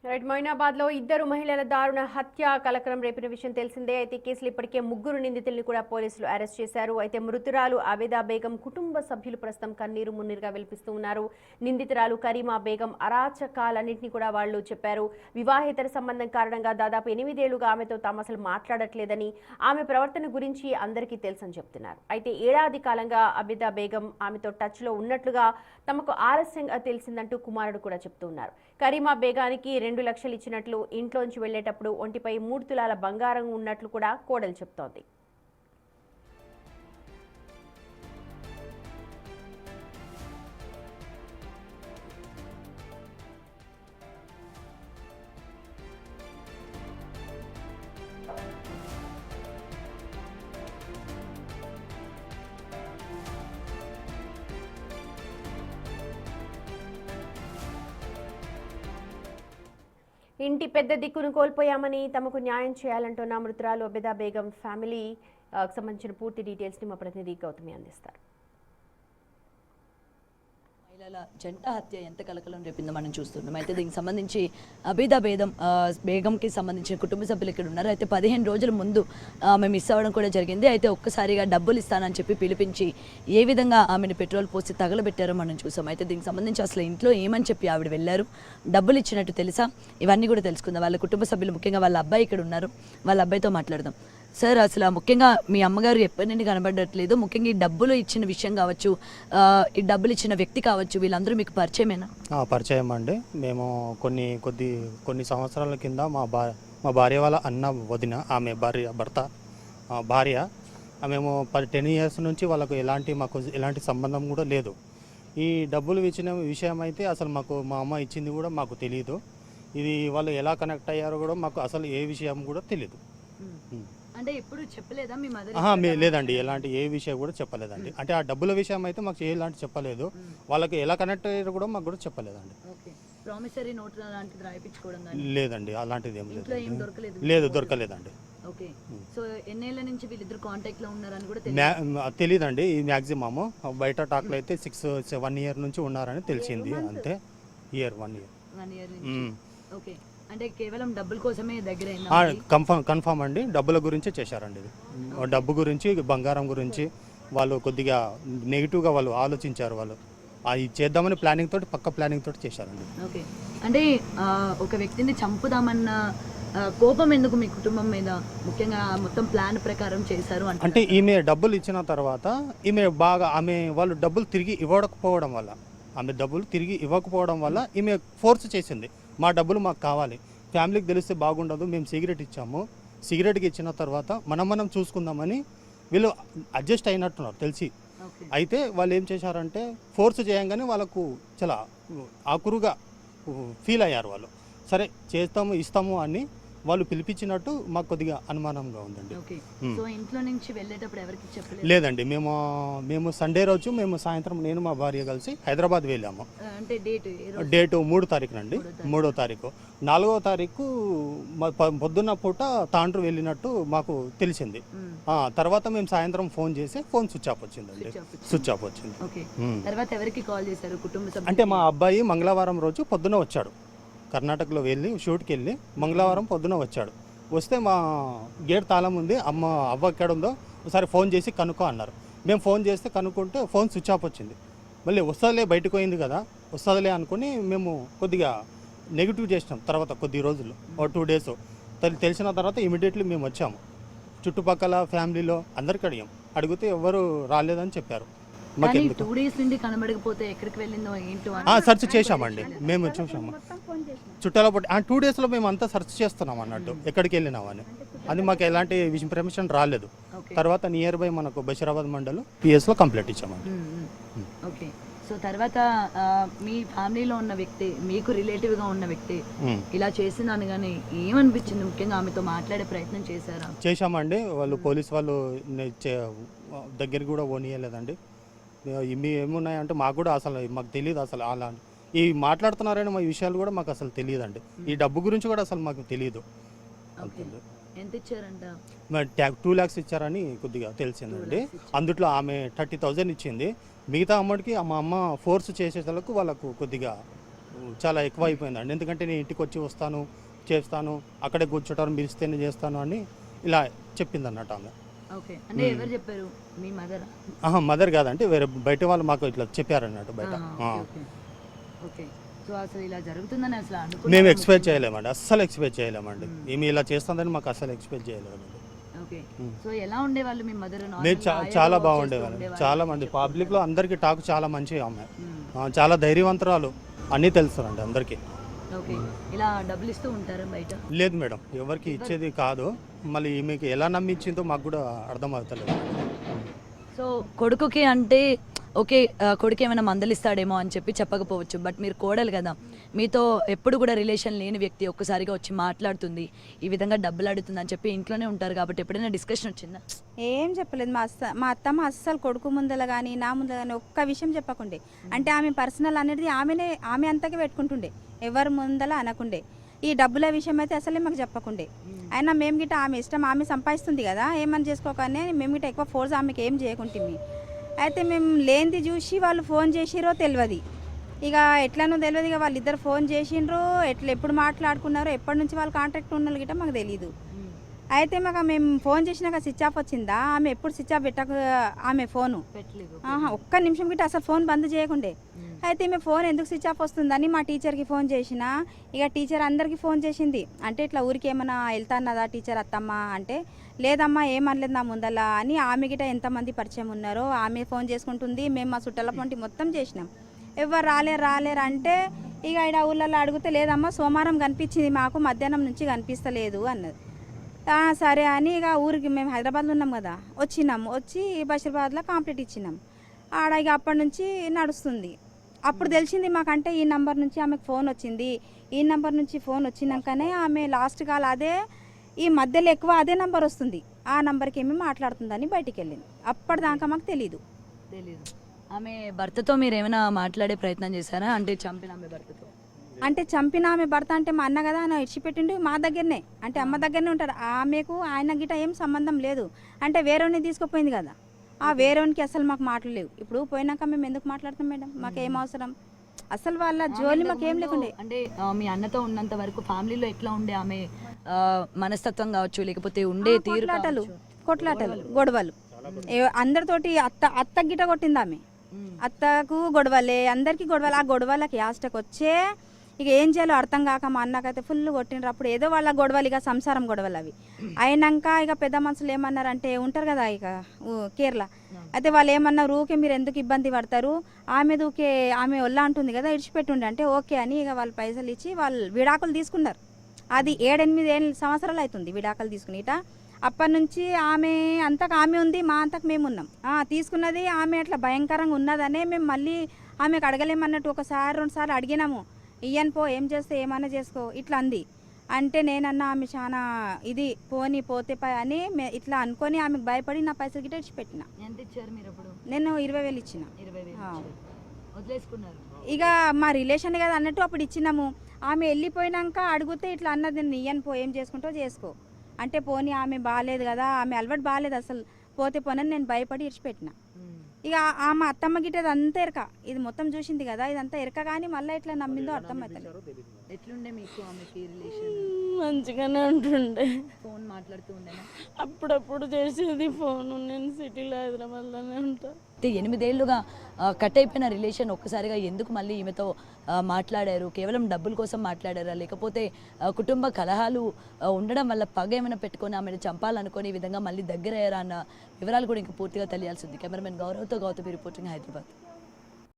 Right మొయినాబాద్లో ఇద్దరు మహిళల దారుణ హత్య కలకలం రేపిన విషయం తెలిసిందే. అయితే కేసులు ఇప్పటికే ముగ్గురు నిందితుల్ని కూడా పోలీసులు అరెస్ట్ చేశారు. అయితే మృతురాలు అబేదా బేగం కుటుంబ సభ్యులు ప్రస్తుతం కన్నీరు మున్నీరుగా వెలిపిస్తూ ఉన్నారు. నిందితురాలు కరీమా బేగం అరాచకాలన్నింటినీ కూడా వాళ్ళు చెప్పారు. వివాహేతర సంబంధం కారణంగా దాదాపు 8 ఏళ్లుగా ఆమెతో తాము అసలు మాట్లాడట్లేదని, ఆమె ప్రవర్తన గురించి అందరికీ తెలుసని చెప్తున్నారు. అయితే ఏడాది కాలంగా అబేదా బేగం ఆమెతో టచ్లో ఉన్నట్లుగా తమకు ఆలస్యంగా తెలిసిందంటూ కుమారుడు కూడా చెప్తూ ఉన్నారు. కరీమా బేగానికి 2 లక్షలు ఇచ్చినట్లు, ఇంట్లోంచి వెళ్లేటప్పుడు ఒంటిపై 3 తులాల బంగారం ఉన్నట్లు కూడా కోడలు చెప్తోంది. ఇంటి పెద్ద దిక్కును కోల్పోయామని, తమకు న్యాయం చేయాలంటున్న మృతురాలు అబేదా బేగం ఫ్యామిలీ సంబంధించిన పూర్తి డీటెయిల్స్ని మా ప్రతినిధి గౌతమి అందిస్తారు. మహిళల జంట హత్య ఎంత కలకలం రేపిందో మనం చూస్తున్నాం. అయితే దీనికి సంబంధించి బేగంకి సంబంధించిన కుటుంబ సభ్యులు ఇక్కడ ఉన్నారు. అయితే 15 రోజుల ముందు ఆమె మిస్ అవ్వడం కూడా జరిగింది. అయితే ఒక్కసారిగా డబ్బులు ఇస్తానని చెప్పి పిలిపించి ఏ విధంగా ఆమెను పెట్రోల్ పోసి తగలబెట్టారో మనం చూసాం. అయితే దీనికి సంబంధించి అసలు ఇంట్లో ఏమని చెప్పి ఆవిడ వెళ్ళారు, డబ్బులు ఇచ్చినట్టు తెలుసా, ఇవన్నీ కూడా తెలుసుకుందాం. వాళ్ళ కుటుంబ సభ్యులు, ముఖ్యంగా వాళ్ళ అబ్బాయి ఇక్కడ ఉన్నారు, వాళ్ళ అబ్బాయితో మాట్లాడదాం. సార్, అసలు ముఖ్యంగా మీ అమ్మగారు ఎప్పటి నుండి కనబడట్లేదు, ముఖ్యంగా ఈ డబ్బులు ఇచ్చిన విషయం కావచ్చు, ఈ డబ్బులు ఇచ్చిన వ్యక్తి కావచ్చు, వీళ్ళందరూ మీకు పరిచయమేనా? పరిచయం అండి. మేము కొన్ని సంవత్సరాల కింద మా భార్య వాళ్ళ అన్న వదిన, ఆమె భార్య మేము 10 ఇయర్స్ నుంచి మాకు ఎలాంటి సంబంధం కూడా లేదు. ఈ డబ్బులు ఇచ్చిన విషయం అయితే అసలు మా అమ్మ ఇచ్చింది కూడా మాకు తెలియదు. ఇది వాళ్ళు ఎలా కనెక్ట్ అయ్యారో కూడా మాకు అసలు ఏ విషయం కూడా తెలియదు. అంటే ఎప్పుడు చెప్పలేదా మీ మదర్? లేదండి, ఎలాంటి ఏ విషయం కూడా చెప్పలేదండి. అంటే ఆ డబ్బుల విషయం అయితే మాకు ఎలాంటి చెప్పలేదు. వాళ్ళకి ఎలా కనెక్ట్ అయ్యారో కూడా మాకు కూడా చెప్పలేదండి. ప్రామిసరీ నోట్ లాంటిది రాయించుకోవడం లేదండి, అలాంటిది ఏం లేదు. దొరకలేదండి. ఓకే. సో ఎన్నేళ్ల నుంచి వీళ్ళిద్దరు కాంటాక్ట్ లో ఉన్నారని కూడా తెలియదండి. ఈ మ్యాక్సిమమ్ బయట టాక్లో అయితే 1 ఇయర్ నుంచి ఉన్నారని తెలిసింది. అంతే. 1 ఇయర్ నుంచి. ఓకే. అంటే కేవలం డబ్బుల కోసమే దగ్గర కన్ఫర్మ్ అండి. డబ్బుల గురించి చేశారండి. ఇది డబ్బు గురించి, బంగారం గురించి వాళ్ళు కొద్దిగా నెగిటివ్గా వాళ్ళు ఆలోచించారు. వాళ్ళు అది చేద్దామని పక్క ప్లానింగ్ తోటి చేశారండి. ఓకే. అంటే ఒక వ్యక్తిని చంపుదామన్న కోపం ఎందుకు మీ కుటుంబం మీద, ముఖ్యంగా మొత్తం ప్లాన్ ప్రకారం చేశారు అంటే ఈమె డబ్బులు ఇచ్చిన తర్వాత వాళ్ళు డబ్బులు తిరిగి ఇవ్వకపోవడం వల్ల ఈమె ఫోర్స్ చేసింది. మా డబ్బులు మాకు కావాలి, ఫ్యామిలీకి తెలిస్తే బాగుండదు, మేము సిగరెట్ ఇచ్చాము, సిగరెట్కి ఇచ్చిన తర్వాత మనం చూసుకుందామని వీళ్ళు అడ్జస్ట్ అయినట్టున్నారు తెలిసి. అయితే వాళ్ళు ఏం చేశారంటే ఫోర్స్ చేయంగానే వాళ్ళకు చాలా ఆకురుగా ఫీల్ అయ్యారు. వాళ్ళు సరే ఇస్తాము అని వాళ్ళు పిలిపించినట్టు మాకు కొద్దిగా అనుమానంగా ఉందండి. ఇంట్లో నుంచి వెళ్ళేటప్పుడు ఎవరికి చెప్పలేదు? లేదండి, మేము సండే రోజు సాయంత్రం నేను మా భార్య కలిసి హైదరాబాద్ వెళ్ళాము. అంటే డేటు 3వ తారీఖునండి. 3వ తారీఖు. 4వ తారీఖు పొద్దున్న పూట తాండ్రు వెళ్ళినట్టు మాకు తెలిసింది. తర్వాత మేము సాయంత్రం ఫోన్ చేసి ఫోన్ స్విచ్ ఆఫ్ వచ్చిందండి. తర్వాత ఎవరికి కాల్ చేశారు కుటుంబ సభ్యులు? అంటే మా అబ్బాయి మంగళవారం రోజు పొద్దున వచ్చాడు. కర్ణాటకలో వెళ్ళి షూట్కి వెళ్ళి మంగళవారం పొద్దున వచ్చాడు. వస్తే మా గేట్ తాళం ఉంది, అవ్వ ఎక్కడ ఉందో ఒకసారి ఫోన్ చేసి కనుక్కో అన్నారు. మేము ఫోన్ చేస్తే కనుక్కుంటే ఫోన్ స్విచ్ ఆఫ్ వచ్చింది. మళ్ళీ వస్తుందిలే, బయటకు పోయింది కదా, వస్తుందిలే అనుకుని మేము కొద్దిగా నెగిటివ్ చేసినాం. తర్వాత కొద్ది రోజులు 2 డేస్ తెలిసిన తర్వాత ఇమీడియట్లీ మేము వచ్చాము. చుట్టుపక్కల ఫ్యామిలీలో అందరికీ అడిగితే ఎవరు రాలేదని చెప్పారు. సెర్చ్ చేశామండి, మేము చూసాము చుట్టాల పట్టి. 2 డేస్లో మేము అంతా సెర్చ్ చేస్తున్నాం అన్నట్టు ఎక్కడికి వెళ్ళినామని. అది మాకు ఎలాంటి ఇన్ఫర్మేషన్ రాలేదు. తర్వాత నియర్ బై మనకు బషీరాబాద్ మండలం పిఎస్లో కంప్లైంట్ ఇచ్చామండి. ఓకే. సో తర్వాత మీ ఫ్యామిలీలో ఉన్న వ్యక్తి, మీకు రిలేటివ్గా ఉన్న వ్యక్తి ఇలా చేసిందని కానీ ఏమనిపించింది? ముఖ్యంగా ఆమెతో మాట్లాడే ప్రయత్నం చేశామండి. వాళ్ళు పోలీస్ వాళ్ళు దగ్గరికి కూడా పోనీయలేదండి. ఏమున్నాయంటే మాకు తెలియదు అసలు అలా ఈ మాట్లాడుతున్నారని మా విషయాలు కూడా మాకు అసలు తెలియదండి. ఈ డబ్బు గురించి కూడా అసలు మాకు తెలియదు. ఎంత ఇచ్చారంట? 2 lakhs ఇచ్చారని కొద్దిగా తెలిసిందండి. అందుట్లో ఆమె 30,000 ఇచ్చింది. మిగతా అమౌంట్కి మా అమ్మ ఫోర్స్ చేసేసరికి వాళ్ళకు కొద్దిగా చాలా ఎక్కువ అయిపోయిందండి. ఎందుకంటే నేను ఇంటికి వచ్చి వస్తాను, చేస్తాను, అక్కడే కూర్చోటాను, మీరు ఇస్తేనే చేస్తాను అని ఇలా చెప్పింది అన్నట్టు ఆమె. ఓకే, అంటే ఎవరు చెప్పారు? మీ మదర్? మదర్ కాదంటే వేరే బయట వాళ్ళు మాకు ఇట్లా చెప్పారన్నట్టు బయట. ఓకే, సో అసలు ఇలా జరుగుతుందని అసలు మేము ఎక్స్పెక్ట్ చేయలేమండి, అస్సలు ఎక్స్పెక్ట్ చేయలేమండి. ఈమె ఇలా చేస్తుందని మాకు అస్సలు ఎక్స్పెక్ట్ చేయలేమండి. ఓకే, సో ఎలా ఉండేవాళ్ళు మీ మదర్? నేను చాలా బాగుండేవాళ్ళు, చాలా మంది పబ్లిక్లో అందరికీ టాక్ చాలా మంచిగా ఆమె, చాలా ధైర్యవంతురాలు, అన్నీ తెలుస్తారండి అందరికీ. ఓకే, ఇలా డబ్బులు ఇస్తూ ఉంటారా బయట? లేదు మేడం, ఎవరికి ఇచ్చేది కాదు. మళ్ళీ ఈమెకి ఎలా నమ్మించిందో మాకు కూడా అర్థం అవుతలేదు. సో కొడుకుకి అంటే ఓకే, కొడుకు ఏమైనా మందలిస్తాడేమో అని చెప్పి చెప్పకపోవచ్చు, బట్ మీరు కోడలు కదా, మీతో ఎప్పుడు కూడా రిలేషన్ లేని వ్యక్తి ఒక్కసారిగా వచ్చి మాట్లాడుతుంది, ఈ విధంగా డబ్బులు అడుగుతుంది అని చెప్పి ఇంట్లోనే ఉంటారు కాబట్టి ఎప్పుడైనా డిస్కషన్ వచ్చిందా? ఏం చెప్పలేదు. మా అత్తమ్మ అస్సలు కొడుకు ముందల కానీ నా ముందల కానీ ఒక్క విషయం చెప్పకుండే. అంటే ఆమె పర్సనల్ అనేది ఆమె అంతకే పెట్టుకుంటుండే, ఎవరి ముందల అనకుండే. ఈ డబ్బుల విషయం అయితే అసలే మాకు చెప్పకుండే. అయినా మేము గిట్ట ఆమె ఇష్టం, ఆమె సంపాదిస్తుంది కదా, ఏమని చేసుకోకనే మేము గిట్ట ఎక్కువ ఫోర్స్ ఆమెకి ఏం చేయకుంటుంది. అయితే మేము లేనిది చూసి వాళ్ళు ఫోన్ చేసిరో తెలియదు, ఇక ఎట్లనో తెలియదు. ఇక వాళ్ళిద్దరు ఫోన్ చేసిండ్రు, ఎప్పుడు మాట్లాడుకున్నారో, ఎప్పటి నుంచి వాళ్ళు కాంటాక్ట్ ఉన్న గిట్ట మాకు తెలియదు. అయితే మాకు మేము ఫోన్ చేసినాక స్విచ్ ఆఫ్ వచ్చిందా, ఆమె ఎప్పుడు స్విచ్ ఆఫ్ పెట్టక ఆమె ఫోను ఒక్క నిమిషం గిట్ట అసలు ఫోన్ బంద్ చేయకుండే. అయితే ఈమె ఫోన్ ఎందుకు స్విచ్ ఆఫ్ వస్తుందని మా టీచర్కి ఫోన్ చేసిన, ఇక టీచర్ అందరికీ ఫోన్ చేసింది. అంటే ఇట్లా ఊరికి ఏమైనా వెళ్తాన్నదా టీచర్ అత్తమ్మ అంటే, లేదమ్మా ఏమనలేదు నా ముందల అని. ఆమె గిట్ట ఎంతమంది పరిచయం ఉన్నారో ఆమె ఫోన్ చేసుకుంటుంది. మేము మా చుట్టాల పొంటి మొత్తం చేసినాం, ఎవరు రాలేరు అంటే ఇక ఇక్కడ ఊళ్ళల్లో అడిగితే లేదమ్మా సోమవారం కనిపించింది మాకు, మధ్యాహ్నం నుంచి కనిపిస్తలేదు అన్నది. సరే అని ఇక ఊరికి మేము హైదరాబాద్లో ఉన్నాం కదా, వచ్చి బషీరాబాద్లో కంప్లీట్ ఇచ్చినాం. ఆడ ఇక అప్పటి నుంచి నడుస్తుంది. అప్పుడు తెలిసింది మాకంటే ఈ నంబర్ నుంచి ఆమెకు ఫోన్ వచ్చింది, ఈ నంబర్ నుంచి ఫోన్ వచ్చినాకనే ఆమె లాస్ట్ కాల్ అదే, ఈ మధ్యలో ఎక్కువ అదే నంబర్ వస్తుంది, ఆ నంబర్కి ఏమి మాట్లాడుతుందని బయటికి వెళ్ళింది. అప్పటిదాకా మాకు తెలీదు. ఆమె భర్తతో మీరు ఏమైనా మాట్లాడే ప్రయత్నం చేశారా? అంటే చంపిన ఆమె భర్తతో? అంటే చంపిన ఆమె భర్త అంటే మా అన్న కదా, ఆయన ఇడిచిపెట్టిండు మా దగ్గరనే, అంటే అమ్మ దగ్గరనే ఉంటాడు. ఆమెకు ఆయన గిట్ట ఏం సంబంధం లేదు, అంటే వేరేని తీసుకుపోయింది కదా, ఆ వేరేకి అసలు మాకు మాట్లాడలేవు. ఇప్పుడు పోయినాక మేము ఎందుకు మాట్లాడతాం మేడం, మాకేం అవసరం, అసలు వాళ్ళ జోలి మాకేం లేకుండే. అంటే మీ అన్నతో ఉన్నంత వరకు ఫ్యామిలీలో ఎట్లా ఉండే ఆమె మనస్తత్వం కావచ్చు, లేకపోతే ఉండే తీరు, కొట్లాటలు గొడవలు అందరితోటి, అత్త గిట్ట కొట్టింది ఆమె, అత్తకు గొడవలే, అందరికీ గొడవలు. ఆ గొడవలకి యాస్టకు వచ్చే ఇక ఏం చేయాలో అర్థం కాక మా అన్నకైతే ఫుల్ కొట్టిండ్రు. అప్పుడు ఏదో వాళ్ళ గొడవలు, ఇక సంసారం గొడవలు అవి అయినాక ఇక పెద్ద మనుషులు ఏమన్నారంటే ఉంటారు కదా ఇక కేరళ, అయితే వాళ్ళు ఏమన్నారు, ఊకే మీరు ఎందుకు ఇబ్బంది పడతారు, ఆమె ఒళ్ళ అంటుంది కదా ఇడిచిపెట్టుండే అంటే ఓకే అని ఇక వాళ్ళు పైసలు ఇచ్చి వాళ్ళు విడాకులు తీసుకున్నారు. అది 7-8 సంవత్సరాలు అవుతుంది విడాకులు తీసుకునిట. అప్పటి నుంచి ఆమె అంతకు ఆమె ఉంది, మా అంతకు మేము ఉన్నాం. తీసుకున్నది ఆమె అట్లా భయంకరంగా ఉన్నదనే మేము మళ్ళీ ఆమెకు అడగలేమన్నట్టు 1-2 సార్లు అడిగినాము, ఇయ్యను పో, ఏం చేస్తే ఏమైనా చేసుకో ఇట్లా అంది. అంటే నేనన్నా ఆమె చాలా ఇది పోతే అని ఇట్లా అనుకొని ఆమెకు భయపడి నా పైసలు గిట్ట ఇచ్చిపెట్టిన. ఎంత ఇచ్చారు మీరు అప్పుడు? నేను 20,000 ఇచ్చిన. 20,000 వదిలేసుకున్నారు. ఇక మా రిలేషన్ కదా అన్నట్టు అప్పుడు ఇచ్చినాము. ఆమె వెళ్ళిపోయినాక అడిగితే ఇట్లా అన్నది, నేను ఇయ్యను పో, ఏం చేసుకుంటో చేసుకో అంటే, పోనీ ఆమె బాగాలేదు కదా, ఆమె అలవాటు బాగాలేదు అసలు, పోనని నేను భయపడి ఇడిచిపెట్టిన. ఇక ఆమె అత్తమ్మ గిట్టేది అంతా ఎరక, ఇది మొత్తం చూసింది కదా, ఇదంతా ఎరక, కానీ మళ్ళీ ఎట్లా నమ్మిందో అర్థమవుతుంది. ఎట్లుండే మీకు ఆమెకి రిలేషన్? మంచిగానే ఉంటుండే, ఫోన్ మాట్లాడుతూ ఉండేనా? అప్పుడప్పుడు చేసేది ఫోన్. నేను సిటీలో హైదరాబాద్లోనే ఉంటా. 8 ఏళ్ళుగా కట్ అయిపోయిన రిలేషన్ ఒక్కసారిగా ఎందుకు మళ్ళీ ఈమెతో మాట్లాడారు? కేవలం డబ్బుల కోసం మాట్లాడారా, లేకపోతే కుటుంబ కలహాలు ఉండడం వల్ల పగ ఏమైనా పెట్టుకొని ఆమెను చంపాలనుకొని ఈ విధంగా మళ్ళీ దగ్గర అయ్యారా అన్న వివరాలు కూడా ఇంకా పూర్తిగా తెలియాల్సింది. కెమెరామెన్ గౌరవ్తో గౌతమి రిపోర్టింగ్, హైదరాబాద్.